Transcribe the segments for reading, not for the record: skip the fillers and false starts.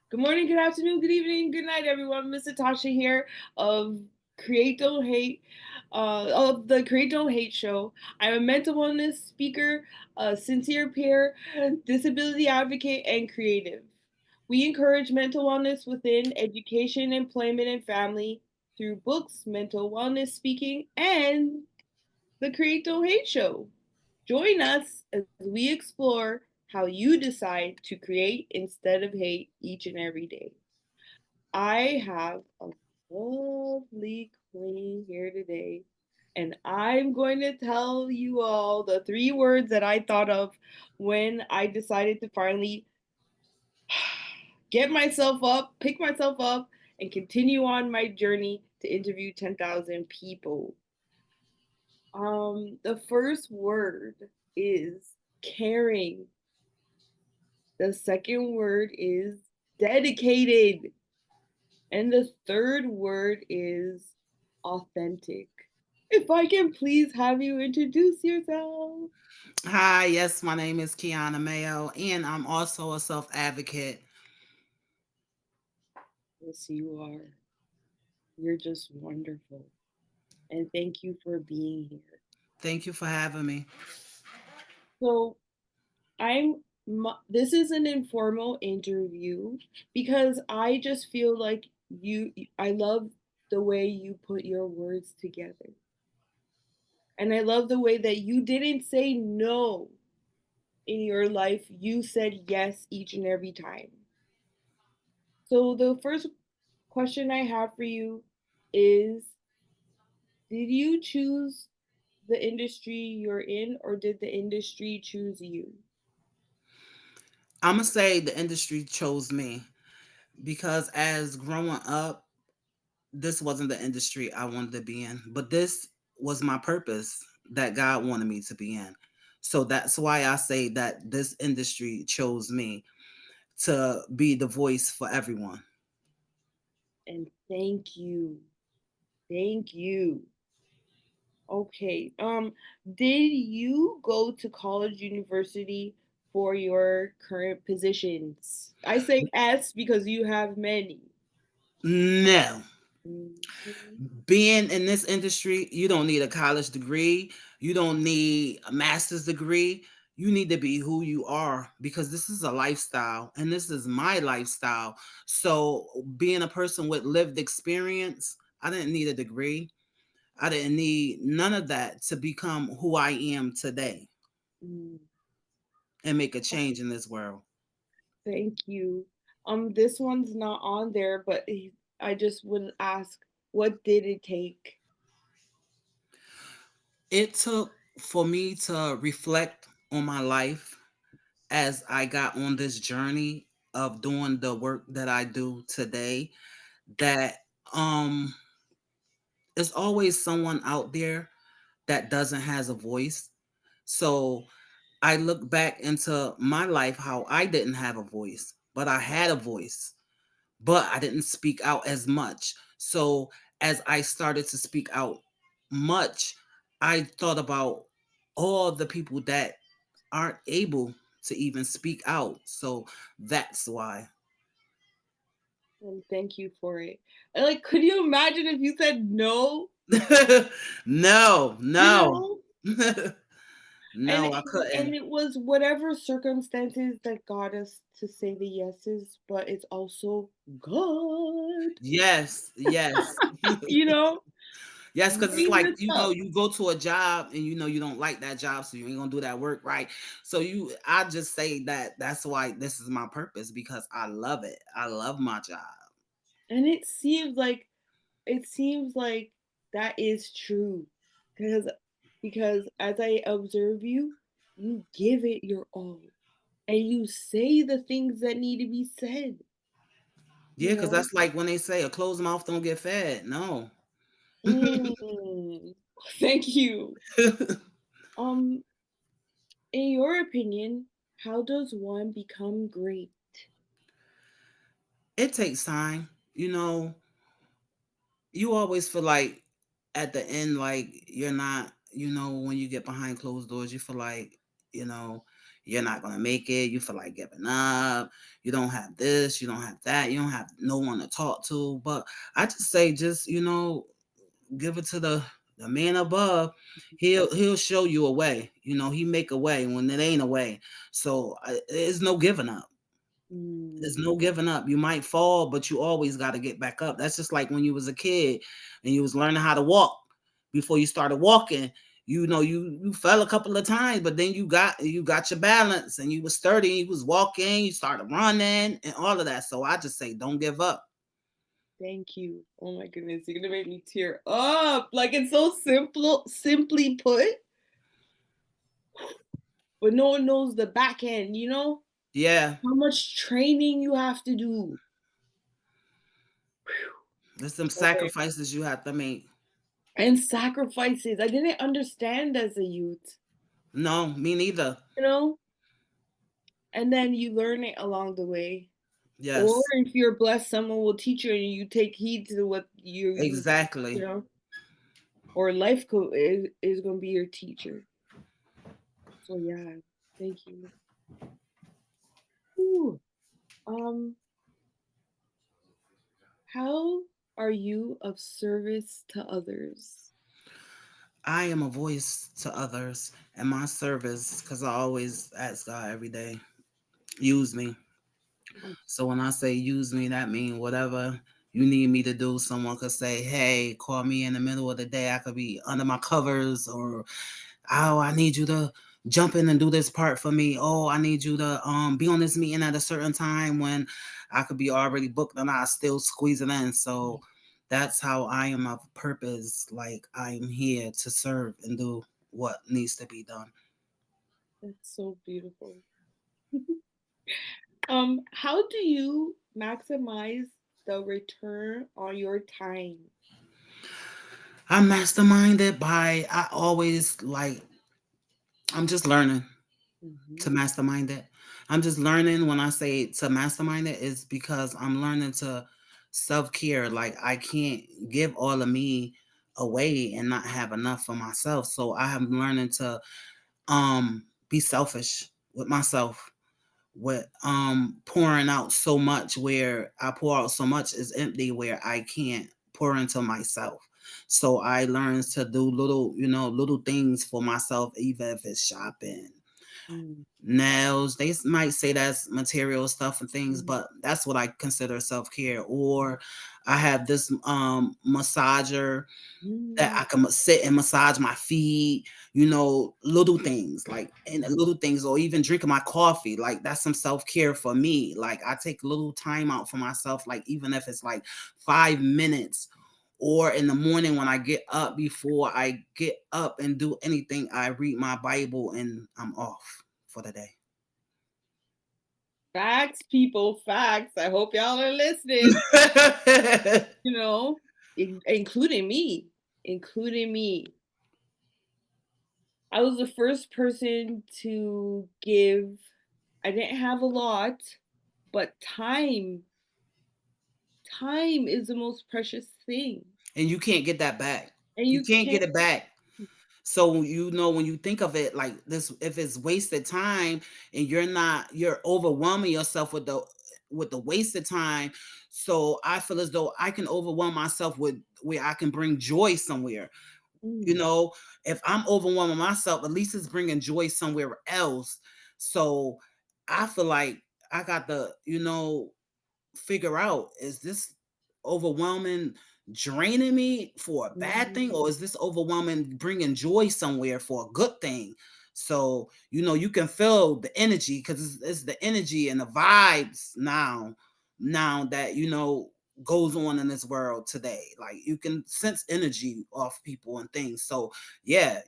Good morning, good afternoon, good evening, good night, everyone. MissNatasha here of Create Don't Hate, of the Create Don't Hate Show. I'm a mental wellness speaker, a sincere peer, disability advocate, and creative. We encourage mental wellness within education, employment, and family through books, mental wellness speaking, and the Create Don't Hate Show. Join us as we explore how you decide to create instead of hate each and every day. I have a lovely queen here today, and I'm going to tell you all the three words that I thought of when I decided to finally get myself up, pick myself up, and continue on my journey to interview 10,000 people. The first word is caring. The second word is dedicated. And the third word is authentic. If I can please have you introduce yourself. Hi, yes, my name is Quiana Mayo, and I'm also a self advocate. Yes, you are. You're just wonderful. And thank you for being here. Thank you for having me. So, this is an informal interview because I just feel like I love the way you put your words together. And I love the way that you didn't say no in your life, you said yes each and every time. So the first question I have for you is, did you choose the industry you're in, or did the industry choose you? I'm going to say the industry chose me because as growing up, this wasn't the industry I wanted to be in, but this was my purpose that God wanted me to be in. So that's why I say that this industry chose me to be the voice for everyone. And thank you. Thank you. Okay. Did you go to college university for your current positions? I say S because you have many. No. Mhm. Being in this industry, you don't need a college degree, you don't need a master's degree. You need to be who you are because this is a lifestyle and this is my lifestyle. So, being a person with lived experience, I didn't need a degree. I didn't need none of that to become who I am today Mm. and make a change in this world. Thank you. This one's not on there, but I just would ask, what did it take? It took for me to reflect on my life as I got on this journey of doing the work that I do today, that there's always someone out there that doesn't has a voice. So I look back into my life how I didn't have a voice, but I had a voice, but I didn't speak out as much. So as I started to speak out much, I thought about all the people that aren't able to even speak out. So that's why. And thank you for it. And like, could you imagine if you said no? No, You no. know, and No, I and couldn't. it was whatever circumstances that got us to say the yeses, but it's also good. Yes, yes. You know, Yes, because it's weighing like, this up. you go to a job and you don't like that job, so you ain't gonna do that work, right? So I just say that that's why this is my purpose because I love it. I love my job. And it seems like that is true because as I observe you, you give it your all and you say the things that need to be said, Yeah, you because know. that's like when they say a closed mouth don't get fed. No. Mm, thank you. Um, in your opinion, how does one become great? It takes time. You always feel like at the end, like you're not, when you get behind closed doors, you feel like, you know, you're not gonna make it, you feel like giving up, you don't have this, you don't have that, you don't have no one to talk to. But I just say, just give it to the man above. He'll show you a way. He make a way when it ain't a way. So there's no giving up. There's Mm. no giving up. You might fall, but you always got to get back up. That's just like when you was a kid and you was learning how to walk. Before you started walking, you fell a couple of times, but then you got your balance and you was sturdy. You was walking. You started running and all of that. So I just say, don't give up. Thank you. Oh my goodness, you're gonna make me tear up. Like it's so simple, simply put, but no one knows the back end, you know? Yeah, How much training you have to do. there's some Okay. sacrifices you have to make. And sacrifices. I didn't understand as a youth, No, me neither. you know? And then you learn it along the way. Or Yes, if you're blessed, someone will teach you and you take heed to what you exactly. know, or life is going to be your teacher. So yeah, thank you. Ooh. Um, how are you of service to others? I am a voice to others and my service because I always ask God every day, use me. So when I say use me, that means whatever you need me to do. Someone could say, hey, call me in the middle of the day. I could be under my covers, or oh, I need you to jump in and do this part for me. Oh, I need you to be on this meeting at a certain time when I could be already booked and I still squeeze it in. So that's how I am of purpose. Like I'm here to serve and do what needs to be done. That's so beautiful. How do you maximize the return on your time? I masterminded by I always like I'm just learning to Mhm. mastermind it. I'm just learning when I say to mastermind it is because I'm learning to self care. Like I can't give all of me away and not have enough for myself. So I am learning to be selfish with myself, with pouring out so much where I pour out so much is empty where I can't pour into myself. So I learned to do little things for myself, even if it's shopping, Mm. nails. They might say that's material stuff and things, Mm. but that's what I consider self-care. Or I have this massager that Mm. I can sit and massage my feet, little things like and little things, or even drinking my coffee. Like that's some self-care for me. Like I take a little time out for myself, like even if it's like 5 minutes. Or in the morning when I get up, before I get up and do anything, I read my Bible and I'm off for the day. Facts, people, facts. I hope y'all are listening. You know, including me, including me. I was the first person to give. I didn't have a lot, but time is the most precious thing. And you can't get that back. And You you can't can't. get it back. So when you think of it like this, if it's wasted time and you're overwhelming yourself with the wasted time. So I feel as though I can overwhelm myself with where I can bring joy somewhere. You Mm. know, if I'm overwhelming myself, at least it's bringing joy somewhere else. So I feel like I got to, figure out, is this overwhelming draining me for a bad thing, Mhm. or is this overwhelming bringing joy somewhere for a good thing? So you can feel the energy, because it's the energy and the vibes now that goes on in this world today. Like you can sense energy off people and things. So yeah,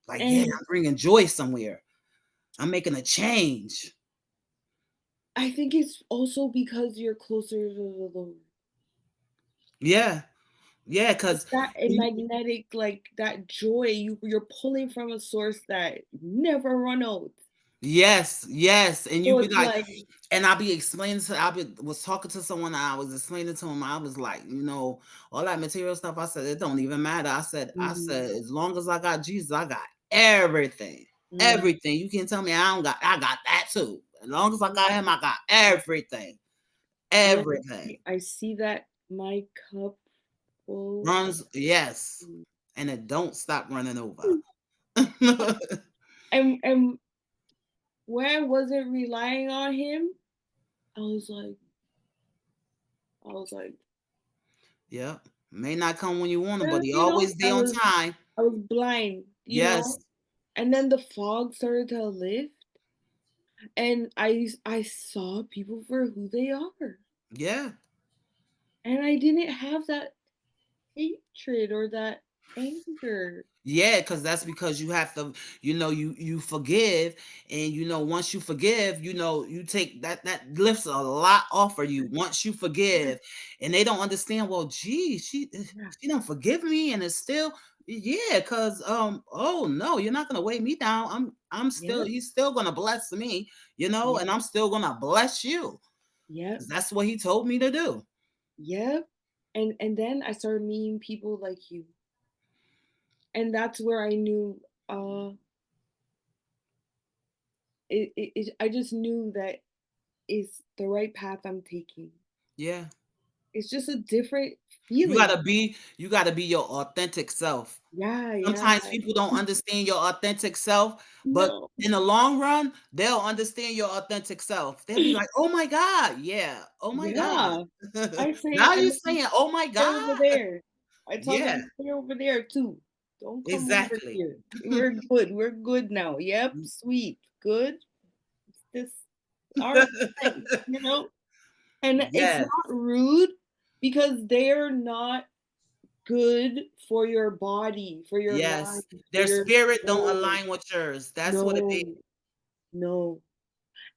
like, yeah, And I'm bringing joy somewhere, I'm making a change. I think it's also because you're closer to the Lord. Yeah, yeah, It's because that a magnetic, like that joy you're pulling from a source that never run out. yes, yes, and you So be it's like, like, and I be explaining to, was talking to someone, I was explaining to him, I was like, all that material stuff. I said it don't even matter. I said mhm, as long as I got Jesus, I got everything. Mm. Everything. You can tell me I got that too. As long as I got him, I got everything. When Everything. I see that my cup full. Runs, yes. And it don't stop running over. And when I wasn't relying on him, I was like, I was like, Yep. May not come when you want him, "Eh," but he always I there on was time. I was blind, Yes. and then the fog started to lift, and I saw people for who they are, Yeah. and I didn't have that hatred or that anger. Yeah, because that's because you have to, you forgive, and once you forgive, you take that lifts a lot off of you once you Yeah, forgive, and they don't understand. Well, gee, yeah, she don't forgive me, and it's still, yeah, because oh no, you're not gonna weigh me down. I'm still, yep, he's still gonna bless me, and yep, I'm still gonna bless you yep, because that's what he told me to do. yep, and then I started meeting people like you, and that's where I knew, I just knew that it's the right path I'm taking. Yeah. It's just a different You feeling. gotta be you gotta be your authentic self. Yeah, yeah. Sometimes people don't understand your authentic self, but No. in the long run, they'll understand your authentic self. They'll be like, "Oh my god, yeah. Oh my god." Yeah. I say Now I you're make them saying, "Oh my stay over god." there. I tell Yeah, them stay over there too. Don't come over exactly. here. We're good. We're good now. Yep, sweet. Good. This all right, thanks, And it's Yes, not rude because they're not good for your body, for your mind, yes. for Their your spirit don't soul. align with yours. That's what it is. No, no.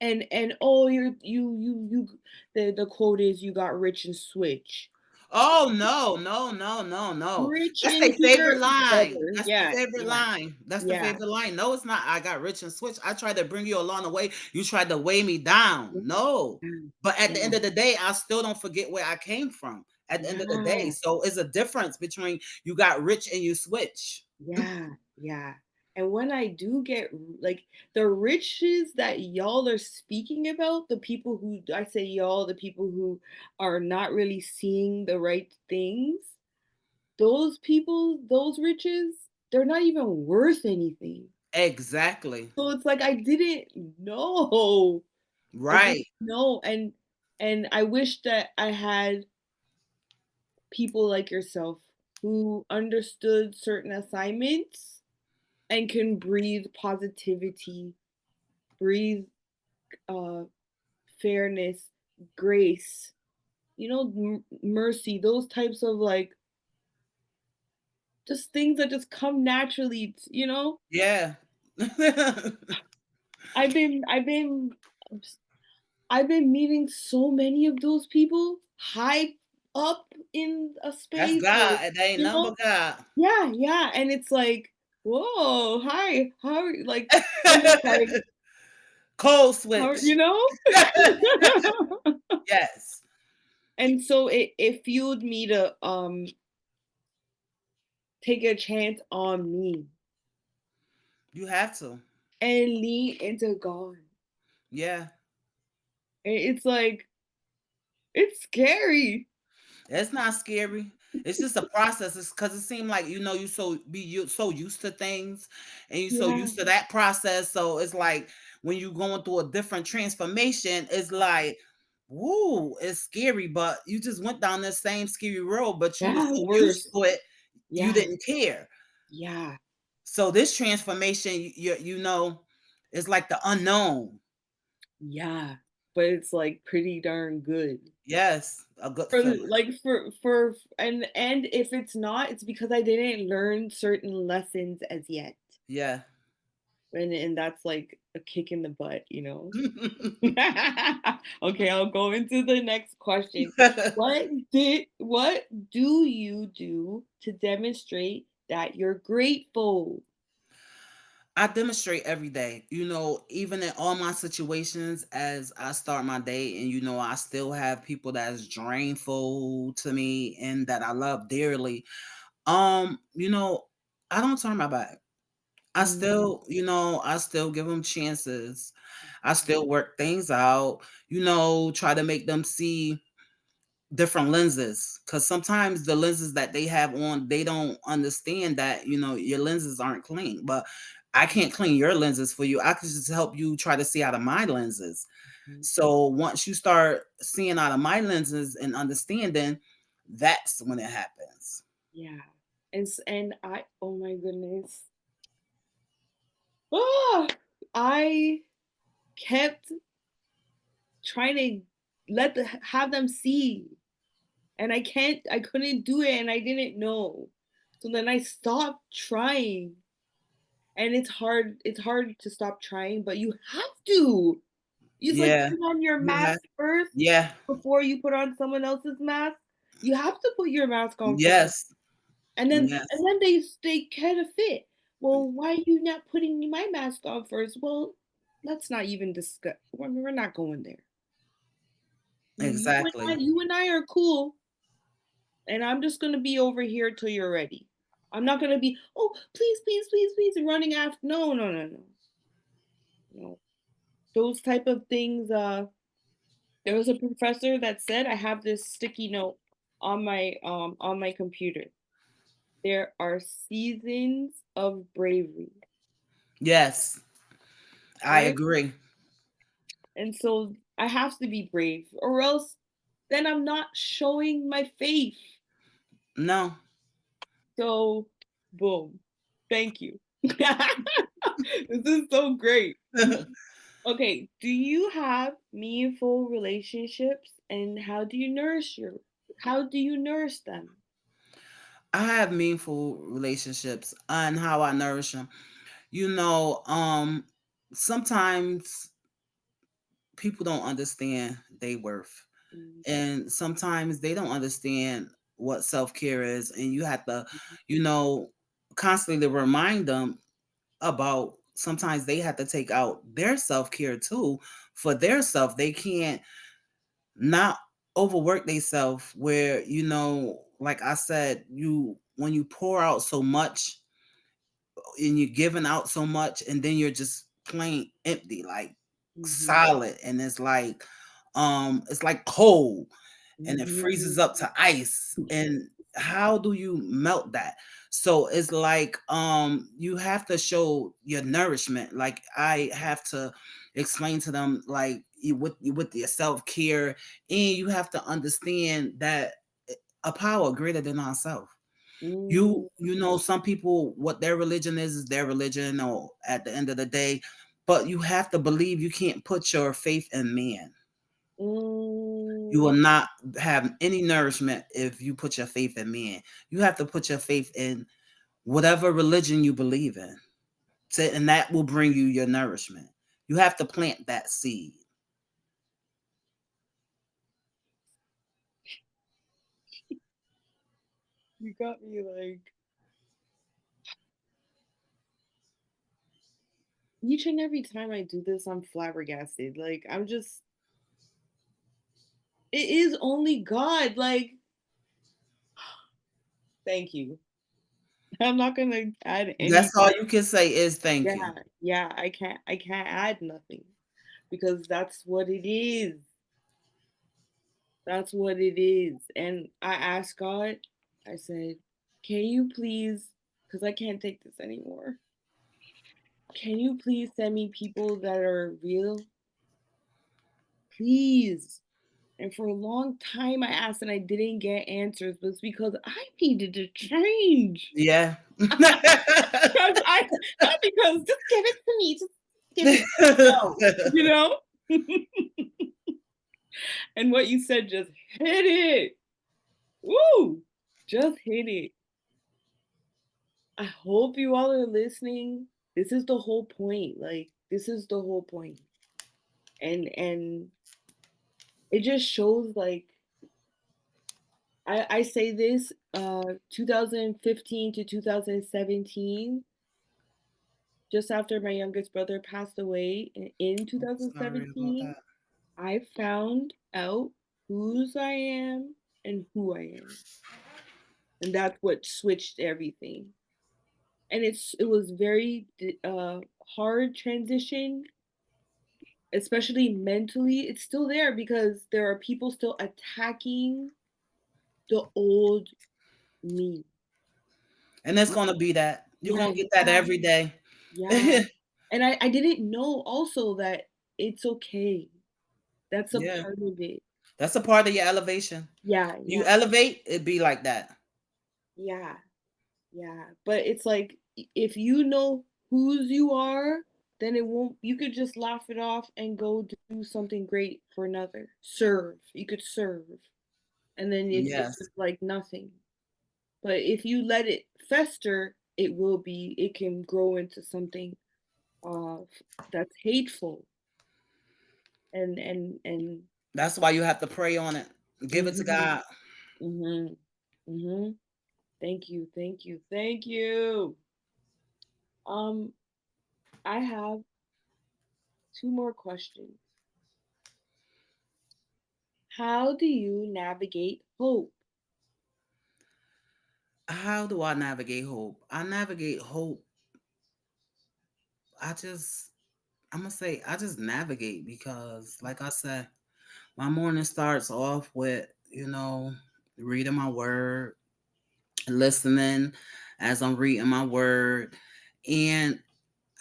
And oh, the quote is you got rich and switch. Oh, no, no, no, no, no. Rich That's in their here favorite is line. better. That's the Yeah, favorite yeah, line. That's the yeah, favorite line. No, it's not. I got rich and switch. I tried to bring you along the way. You tried to weigh me down. yeah, No. But at the yeah, end of the day, I still don't forget where I came from at the end of the day. yeah, So it's a difference between you got rich and you switch. yeah, yeah. And when I do get like the riches that y'all are speaking about, the people who I say y'all, the people who are not really seeing the right things, those people, those riches, they're not even worth anything. Exactly. So it's like I didn't know. I didn't Right. know, and I wish that I had people like yourself who understood certain assignments and can breathe positivity, breathe uh fairness, grace, mercy, those types of like just things that just come naturally. Yeah. I've been I've been meeting so many of those people high up in a That's space or, God. That ain't you nothing know? but God. Yeah, yeah, and it's like, "Whoa, hi, how are you?" Like, and it's like, Cold "How are" switch. you know? Yes. And so it fueled me to, take a chance on me You have to. and lean into God. Yeah. It's like, it's scary. It's not scary. It's just a process. It's because it seemed like you so used to things, and you so Yeah, used to that process. So it's like when you going through a different transformation, it's like, woo, it's scary. But you just went down this same scary road, but you were yeah, so used worse. to it, you Yeah, didn't care. yeah, So this transformation, is like the unknown. yeah, but it's, like, pretty darn good. Yes, a good For feeling. like for and if it's not, it's because I didn't learn certain lessons as yet. Yeah. And that's like a kick in the butt. Okay, I'll go into the next question. What do you do to demonstrate that you're grateful? I demonstrate every day, even in all my situations as I start my day, and I still have people that's drainful to me and that I love dearly. I don't turn my back. I Mm, still, I still give them chances. I mhm, still work things out, try to make them see different lenses, because sometimes the lenses that they have on, they don't understand that your lenses aren't clean. But I can't clean your lenses for you. I can just help you try to see out of my lenses. mhm. So once you start seeing out of my lenses and understanding, that's when it happens. Yeah. And I, oh my goodness. Oh, I kept trying to have them see, and I couldn't do it, and I didn't know. So then I stopped trying, and it's hard to stop trying, but you have to. It's like Yeah. put on your Yeah. mask first Yeah. before you put on someone else's mask. You have to put your mask on first, Yes. Yes. and then they kind of fit. Well, why are you not putting my mask on first? Well, let's not even discuss. We're not going there. Exactly. You and I are cool, and I'm just gonna be over here till you're ready. I'm not gonna be, oh, please, please, please, please, running after. No, no, no, no, no. Those type of things. There was a professor that said, I have this sticky note on my computer. There are seasons of bravery, Yes. I right? agree. And so I have to be brave, or else then I'm not showing my faith. No. So, boom. Thank you. This is so great. Okay, do you have meaningful relationships, and how do you nourish them? I have meaningful relationships and how I nourish them. You know, sometimes people don't understand their worth. Mm, And sometimes they don't understand what self-care is. And you have to, mhm, you know, constantly remind them about sometimes they have to take out their self-care too for their self. They can't not overwork themselves where, like I said, you when you pour out so much and you're giving out so much and then you're just plain empty, like mhm, solid, and it's like cold and it freezes up mhm, to ice. And how do you melt that? So it's like you have to show your nourishment. Like I have to explain to them, like with your self-care, and you have to understand that a power greater than ourselves. mm, Some people, what their religion is their religion, or at the end of the day, but you have to believe. You can't put your faith in man. You will mm, not have any nourishment if you put your faith in man. You have to put your faith in whatever religion you believe in, and that will bring you your nourishment. You have to plant that seed. you got me like each and every time I do this, I'm flabbergasted. Like I'm just, it is only God. Like, thank you. I'm not gonna add That's all anything. you can say is thank Yeah, you. yeah, I can't add nothing because that's what it is. That's what it is. And I asked God, I said, can you please, because I can't take this anymore, can you please send me people that are real? Please. And for a long time, I asked and I didn't get answers, but it's because I needed to change. Yeah. Because not because just give it to me, just give it. No, you know? And what you said just hit it. Woo! Just hit it. I hope you all are listening. This is the whole point. Like, this is the whole point. And it just shows like I say this 2015 to 2017, just after my youngest brother passed away in I'm sorry about 2017, that. I found out whose I am and who I am. And that's what switched everything. and it was very hard transition, especially mentally. It's still there because there are people still attacking the old me. And it's gonna be that. You're Yeah, gonna get that every day. yeah. And I didn't know also that it's okay. That's a Yeah. part of it. That's a part of your elevation. Yeah, You yeah, elevate, it be like that. yeah, yeah. But it's like if you know whose you are, then it won't, you could just laugh it off and go do something great for another. Serve. You could serve. And then it's Yes. just like nothing. But if you let it fester, it can grow into something uh that's hateful and That's why you have to pray on it. Give it to mhm, God. mhm, mhm. Thank you, thank you, thank you. Um, I have two more questions. How do you navigate hope? How do I navigate hope? I navigate hope. I just I'm gonna say I just navigate because like I said, my morning starts off with, reading my word, listening as I'm reading my word. And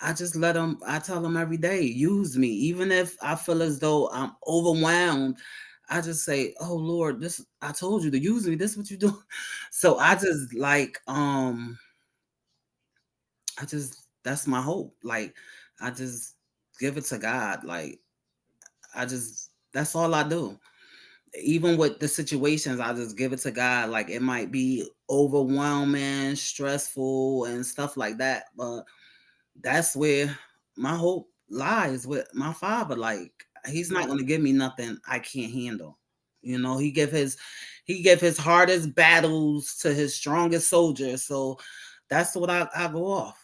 I tell them every day, use me. Even if I feel as though I'm overwhelmed, I just say, oh Lord, this, I told you to use me. This is what you do. So I just that's my hope. Like, I just give it to God. Like, that's all I do. Even with the situations, I just give it to God. Like, it might be overwhelming, stressful, and stuff like that. But that's where my hope lies with my father. Like, he's not Mhm. gonna give me nothing I can't handle. He give his hardest battles to his strongest soldiers. So that's what I go off.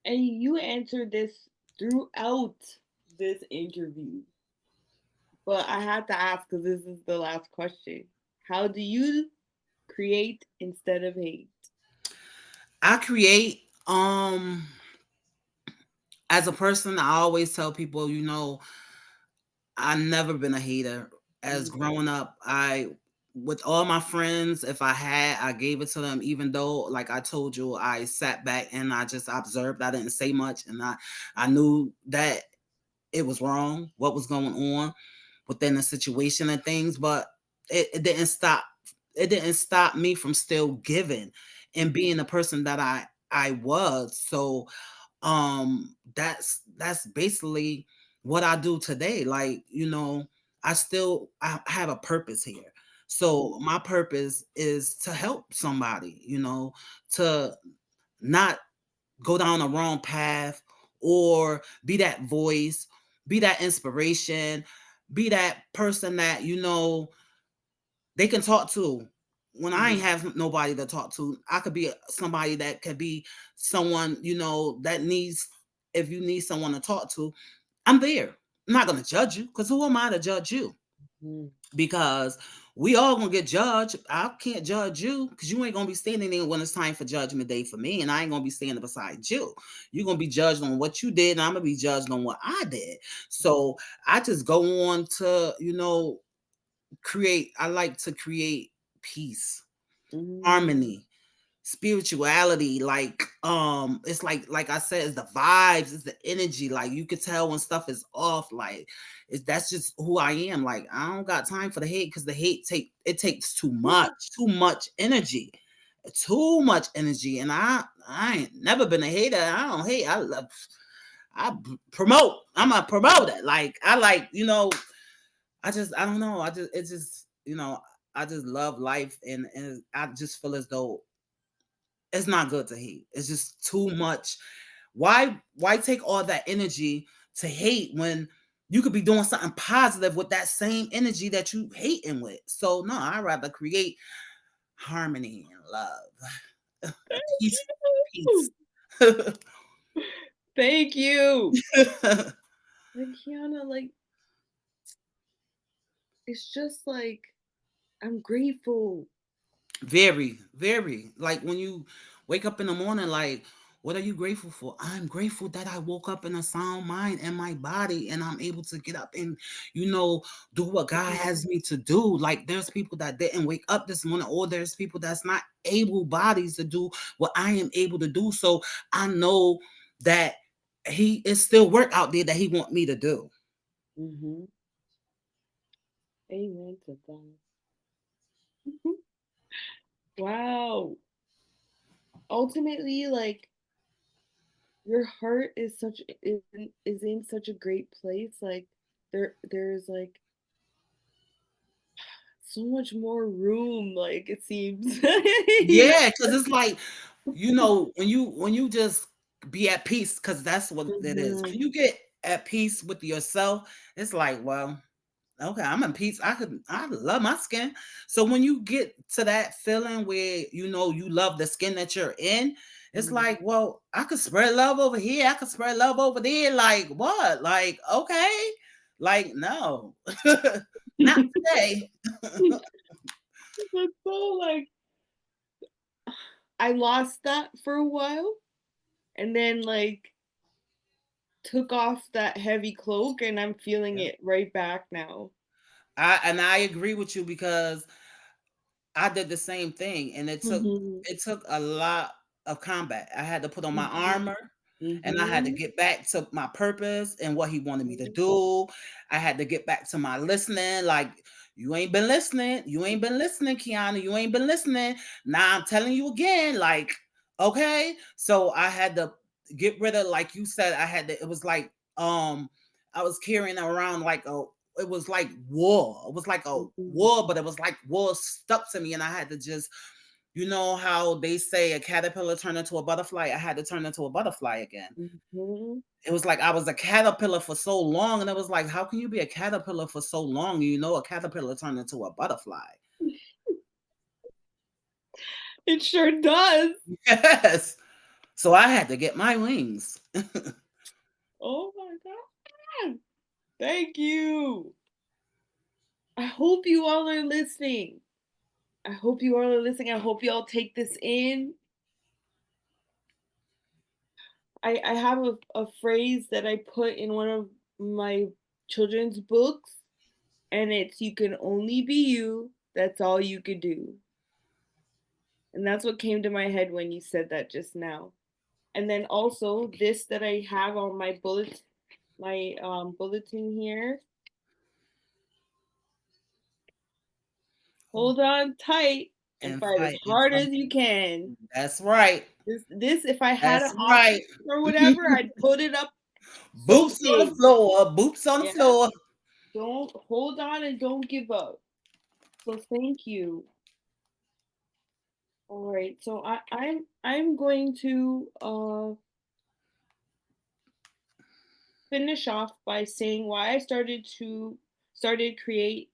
And you answered this throughout this interview, but I had to ask because this is the last question. How do you create instead of hate? I create as a person, I always tell people, I never been a hater. As Mhm. growing up, I with all my friends, if I had, I gave it to them, even though, like I told you, I sat back and I just observed. I didn't say much, and I knew that it was wrong, what was going on within the situation and things, but it didn't stop. It didn't stop me from still giving and being the person that I was. So that's basically what I do today. Like, I have a purpose here. So my purpose is to help somebody, to not go down the wrong path, or be that voice, be that inspiration, be that person that they can talk to. When I ain't Mhm. have nobody to talk to, I could be somebody that could be someone, that needs, if you need someone to talk to, I'm there. I'm not gonna judge you, because who am I to judge you? Mhm. Because we all gonna get judged. I can't judge you because you ain't gonna be standing there when it's time for judgment day for me, and I ain't gonna be standing beside you. You're gonna be judged on what you did, and I'm gonna be judged on what I did. So I just go on to, create. I like to create peace, Mhm. harmony, spirituality. Like, it's like I said, it's the vibes, it's the energy. Like, you could tell when stuff is off. Like, that's just who I am. Like, I don't got time for the hate, because the hate takes too much energy, too much energy. And I ain't never been a hater. I don't hate. I love, promote. I'm a promoter. Like, I like, I don't know. It's just, I just love life, and I just feel as though it's not good to hate. It's just too much. Why take all that energy to hate when you could be doing something positive with that same energy that you hating with? So no, I'd rather create harmony and love. Peace, peace. Thank you. And Kiana, like, it's just like I'm grateful. Very. Very. Like when you wake up in the morning, like, what are you grateful for? I'm grateful that I woke up in a sound mind and my body and I'm able to get up and, you know, do what God Mhm. has me to do. Like there's people that didn't wake up this morning, or there's people that's not able bodies to do what I am able to do. So I know that he is still work out there that he want me to do. Mhm. Amen to that. Wow. Ultimately, like your heart is in such a great place. Like there's like so much more room. Like it seems. You Yeah, because it's like, you know, when you just be at peace, because that's what it is. know. When you get at peace with yourself, it's like, well, okay, I'm in peace. I love my skin. So when you get to that feeling where you know you love the skin that you're in, it's Mhm. like, well, I could spread love over here. I could spread love over there. Like what? Like, okay. Like, no. Not today. That's so like I lost that for a while and then like took off that heavy cloak and I'm feeling Yeah. it right back now. I agree with you because I did the same thing, and Mhm. it took a lot of combat. I had to put on my Mhm. armor, and I had to Mhm. get back to my purpose and what he wanted me to Mhm. do. I had to get back to my listening. Like, you ain't been listening. You ain't been listening, Quiana. You ain't been listening. Now I'm telling you again. Like, okay. So I had to get rid of, like you said, I had to. It was like I was carrying around like a, it was like war. It was like a Mhm. war, but it was like war stuck to me, and I had to just, you know how they say a caterpillar turned into a butterfly. I had to turn into a butterfly again. Mhm. It was like I was a caterpillar for so long, and it was like, how can you be a caterpillar for so long? You know, a caterpillar turned into a butterfly. It sure does. Yes. So I had to get my wings. Oh my god. Thank you. I hope you all are listening. I hope you all are listening. I hope you all take this in. I have a phrase that I put in one of my children's books, and it's you can only be you. That's all you could do. And that's what came to my head when you said that just now. And then also this that I have on my bulletin here. Hold on tight and And fight as fight and hard fight. as you can. That's right. This if I had an That's right. office or whatever, I'd put it up so Boots on the big. floor. Boots on the Yeah. floor. Don't hold on and don't give up. So thank you. All right. So I'm going to finish off by saying started create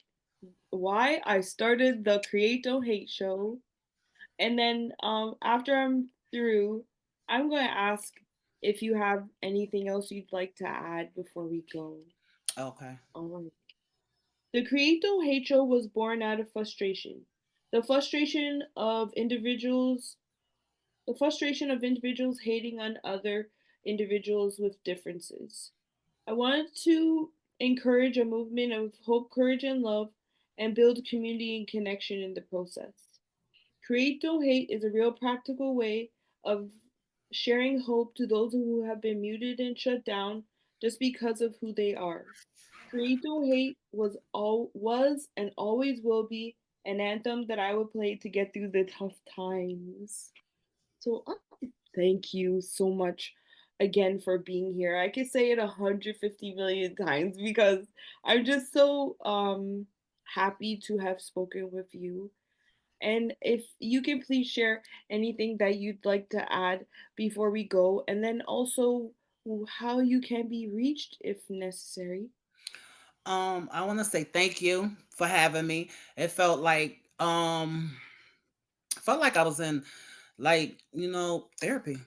why I started the Create Don't Hate show. And then after I'm through, I'm going to ask if you have anything else you'd like to add before we go. Okay. All right. The Creato Hate Show was born out of frustration. The frustration of individuals the frustration of individuals hating on other individuals with differences. I wanted to encourage a movement of hope, courage, and love and build community and connection in the process. Create Don't Hate is a real practical way of sharing hope to those who have been muted and shut down just because of who they are. Create Don't Hate was and always will be an anthem that I would play to get through the tough times. So thank you so much again for being here. I could say it 150 million times because I'm just so happy to have spoken with you. And if you can please share anything that you'd like to add before we go, and then also how you can be reached if necessary. I want to say thank you for having me. It felt like I was in, like, you know, therapy.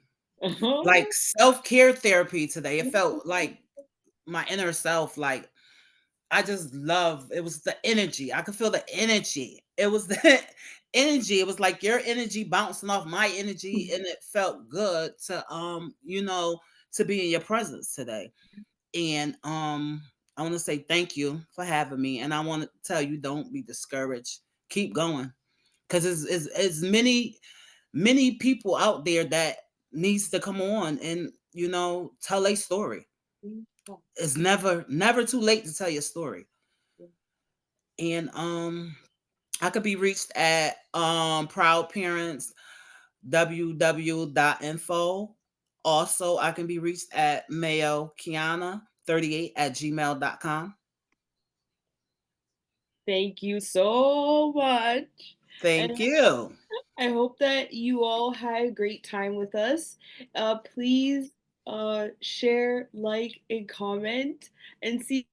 Like Uh-huh. self-care therapy today. It felt like my inner self, like I just love, it was the energy. I could feel the energy. It was the energy. It was like your energy bouncing off my energy, and it felt good to to be in your presence today. And I want to say thank you for having me, and I want to tell you, don't be discouraged. Keep going, because it's many people out there that needs to come on and tell a story. It's never too late to tell your story. And I could be reached at Proud Parents www.info. Also, I can be reached at Mayo Quiana 38 at gmail.com. Thank you so much. And Thank you. I hope that you all had a great time with us. Please share, like, and comment, and see